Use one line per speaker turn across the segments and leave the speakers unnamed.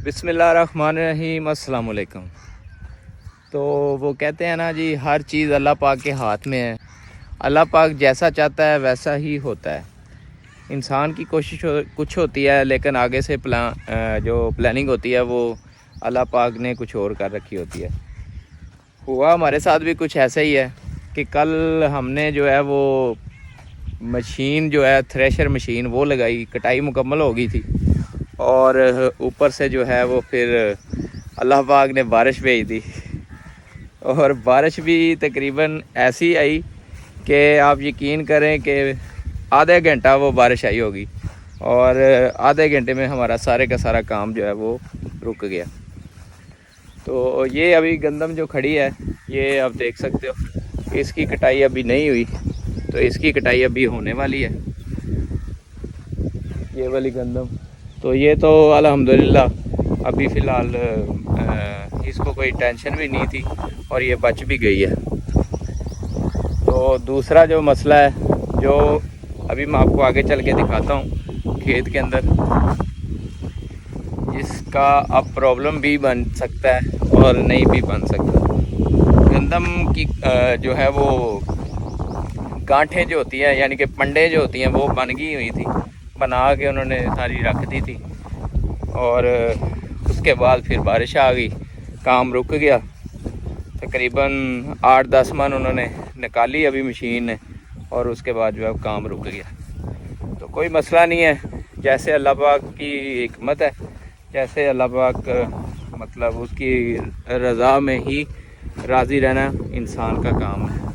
बिस्मिल्लाहिर्रहमानिर्रहीम, अस्सलाम वालेकुम। तो वो कहते हैं ना जी, हर चीज़ अल्लाह पाक के हाथ में है। अल्लाह पाक जैसा चाहता है वैसा ही होता है। इंसान की कोशिश कुछ होती है, लेकिन आगे से जो प्लानिंग होती है वो अल्लाह पाक ने कुछ और कर रखी होती है। हुआ हमारे साथ भी कुछ ऐसा ही है कि कल हमने जो है वो मशीन जो है थ्रेशर मशीन वो लगाई, कटाई मुकम्मल हो गई थी और ऊपर से जो है वो फिर अल्लाह पाक ने बारिश भेज दी। और बारिश भी तकरीबन ऐसी आई कि आप यकीन करें कि आधे घंटा वो बारिश आई होगी और आधे घंटे में हमारा सारे का सारा काम जो है वो रुक गया। तो ये अभी गंदम जो खड़ी है, ये आप देख सकते हो, इसकी कटाई अभी नहीं हुई, तो इसकी कटाई अभी होने वाली है। ये वाली गंदम तो ये तो अल्हम्दुलिल्लाह अभी फ़िलहाल इसको कोई टेंशन भी नहीं थी और ये बच भी गई है। तो दूसरा जो मसला है, जो अभी मैं आपको आगे चल के दिखाता हूँ खेत के अंदर, इसका अब प्रॉब्लम भी बन सकता है और नहीं भी बन सकता। गंदम की जो है वो गांठें जो होती हैं, यानी कि पंडे जो होती हैं, वो बन गई हुई थी, बना के उन्होंने सारी रख दी थी और उसके बाद फिर बारिश आ गई, काम रुक गया। तकरीबन 8-10 मन उन्होंने निकाली अभी मशीन ने और उसके बाद जो है काम रुक गया। तो कोई मसला नहीं है, जैसे अल्लाह पाक की हिकमत है, जैसे अल्लाह पाक मतलब उसकी रज़ा में ही राज़ी रहना इंसान का काम है।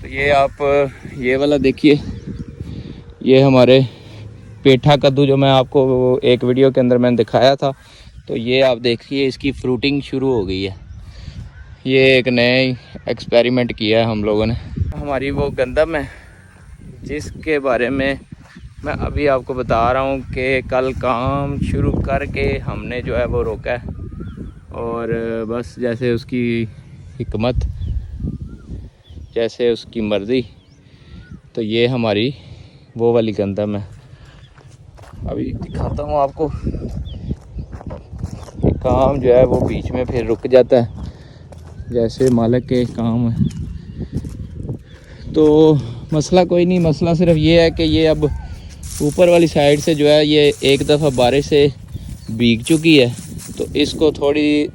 तो ये आप ये वाला देखिए, ये हमारे पेठा कद्दू जो मैं आपको एक वीडियो के अंदर मैंने दिखाया था, तो ये आप देखिए इसकी फ्रूटिंग शुरू हो गई है। ये एक नए एक्सपेरिमेंट किया है हम लोगों ने। हमारी वो गंदम है जिसके बारे में मैं अभी आपको बता रहा हूँ कि कल काम शुरू करके हमने जो है वो रोका है और बस जैसे उसकी हिकमत, जैसे उसकी मर्ज़ी। तो ये हमारी वो वाली गंदम है। अभी दिखाता हूँ आपको, काम जो है वो बीच में फिर रुक जाता है, जैसे मालिक के काम है। तो मसला कोई नहीं, मसला सिर्फ ये है कि ये अब ऊपर वाली साइड से जो है ये एक दफ़ा बारिश से भीग चुकी है, तो इसको थोड़ी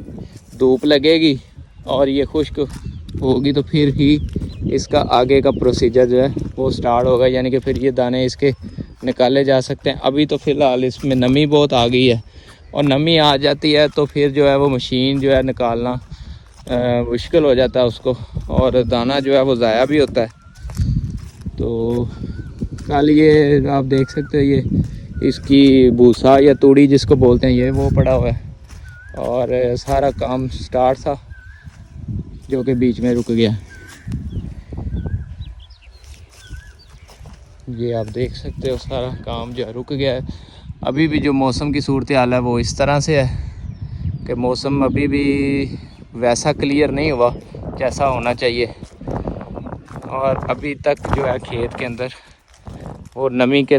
धूप लगेगी और ये खुश्क होगी, तो फिर ही इसका आगे का प्रोसीजर जो है वो स्टार्ट होगा, यानी कि फिर ये दाने इसके निकाले जा सकते हैं। अभी तो फ़िलहाल इसमें नमी बहुत आ गई है और नमी आ जाती है तो फिर जो है वो मशीन जो है निकालना मुश्किल हो जाता है उसको, और दाना जो है वो ज़ाया भी होता है। तो कल ये आप देख सकते हो, ये इसकी भूसा या तूड़ी जिसको बोलते हैं, ये वो पड़ा हुआ है और सारा काम स्टार्ट था जो कि बीच में रुक गया। ये आप देख सकते हो सारा काम जो है रुक गया है। अभी भी जो मौसम की सूरत हाल है वो इस तरह से है कि मौसम अभी भी वैसा क्लियर नहीं हुआ जैसा होना चाहिए, और अभी तक जो है खेत के अंदर वो नमी के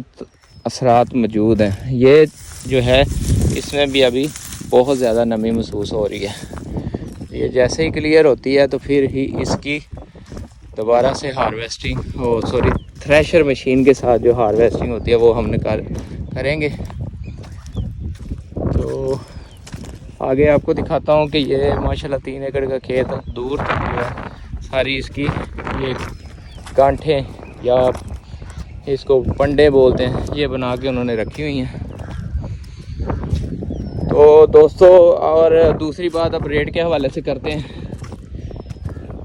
असरात मौजूद हैं। ये जो है इसमें भी अभी बहुत ज़्यादा नमी महसूस हो रही है। ये जैसे ही क्लियर होती है तो फिर ही इसकी दोबारा से हार्वेस्टिंग थ्रेशर मशीन के साथ जो हार्वेस्टिंग होती है वो हम करेंगे। तो आगे आपको दिखाता हूँ कि ये माशाल्लाह 3 एकड़ का खेत दूर तक जो है सारी इसकी ये गांठें या इसको पंडे बोलते हैं, ये बना के उन्होंने रखी हुई हैं। तो दोस्तों, और दूसरी बात अब रेट के हवाले से करते हैं।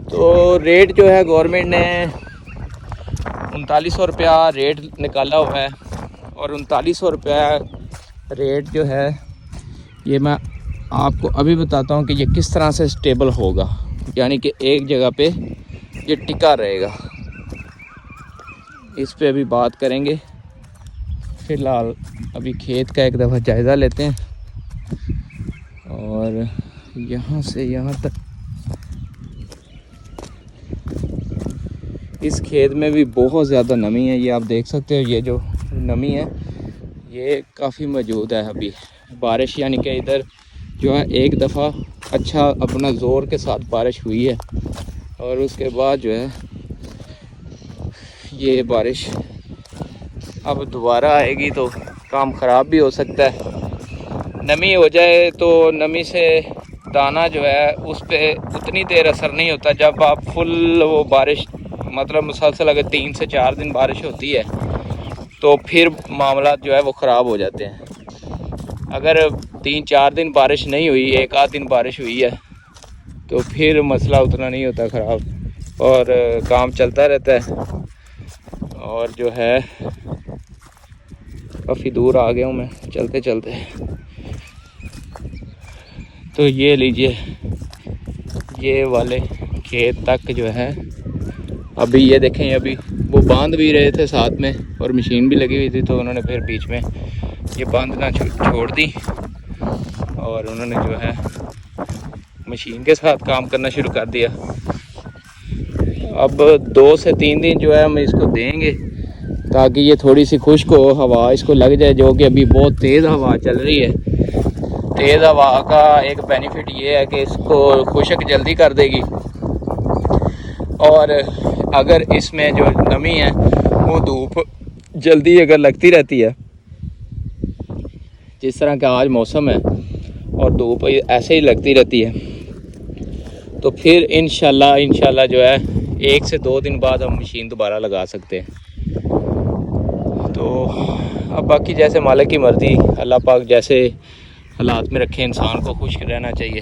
तो रेट जो है गवर्नमेंट ने 3900 रुपया रेट निकाला हुआ है, और 3900 रुपया रेट जो है ये मैं आपको अभी बताता हूँ कि ये किस तरह से स्टेबल होगा, यानी कि एक जगह पे ये टिका रहेगा। इस पे अभी बात करेंगे। फ़िलहाल अभी खेत का एक दफ़ा जायज़ा लेते हैं, और यहाँ से यहाँ तक इस खेत में भी बहुत ज़्यादा नमी है। ये आप देख सकते हो, ये जो नमी है ये काफ़ी मौजूद है अभी। बारिश, यानी कि इधर जो है एक दफ़ा अच्छा अपना ज़ोर के साथ बारिश हुई है और उसके बाद जो है ये बारिश अब दोबारा आएगी तो काम ख़राब भी हो सकता है। नमी हो जाए तो नमी से दाना जो है उस पर उतनी देर असर नहीं होता। जब आप फुल वो बारिश मतलब मुसलसल अगर 3 से 4 दिन बारिश होती है तो फिर मामला जो है वो ख़राब हो जाते हैं। अगर 3-4 दिन बारिश नहीं हुई, 1 आध दिन बारिश हुई है तो फिर मसला उतना नहीं होता ख़राब और काम चलता रहता है। और जो है काफ़ी दूर आ गया हूँ मैं चलते चलते, तो ये लीजिए ये वाले खेत तक जो है अभी ये देखें, अभी वो बांध भी रहे थे साथ में और मशीन भी लगी हुई थी, तो उन्होंने फिर बीच में ये बांधना छोड़ दी और उन्होंने जो है मशीन के साथ काम करना शुरू कर दिया। अब 2 से 3 दिन जो है हम इसको देंगे ताकि ये थोड़ी सी खुश्क हो, हवा इसको लग जाए, जो कि अभी बहुत तेज़ हवा चल रही है। तेज़ हवा का एक बेनिफिट ये है कि इसको खुश्क जल्दी कर देगी और अगर इसमें जो नमी है वो धूप जल्दी अगर लगती रहती है, जिस तरह का आज मौसम है और धूप ऐसे ही लगती रहती है, तो फिर इंशाल्लाह जो है 1 से 2 दिन बाद हम मशीन दोबारा लगा सकते हैं। तो अब बाकी जैसे मालिक की मर्ज़ी, अल्लाह पाक जैसे हालात में रखे, इंसान को खुश रहना चाहिए।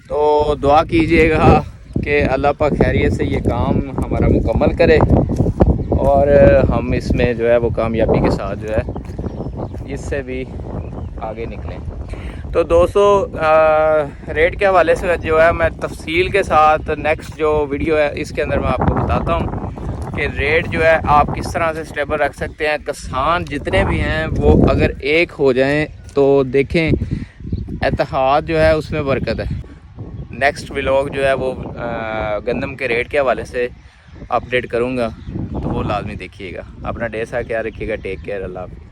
तो दुआ कीजिएगा कि अल्लाह पाक खैरियत से ये काम हमारा मुकम्मल करे और हम इसमें जो है वो कामयाबी के साथ जो है इससे भी आगे निकलें। तो दोस्तों रेट के हवाले से जो है मैं तफसील के साथ नेक्स्ट जो वीडियो है इसके अंदर मैं आपको बताता हूँ कि रेट जो है आप किस तरह से स्टेबल रख सकते हैं। किसान जितने भी हैं वो अगर एक हो जाएं तो देखें इत्तेहाद जो है उसमें बरकत है। नेक्स्ट व्लॉग जो है वो गंदम के रेट के हवाले से अपडेट करूँगा, तो वो लाजमी देखिएगा। अपना ढेर सारा ख्याल रखिएगा। टेक केयर, अल्लाह हाफ़िज़।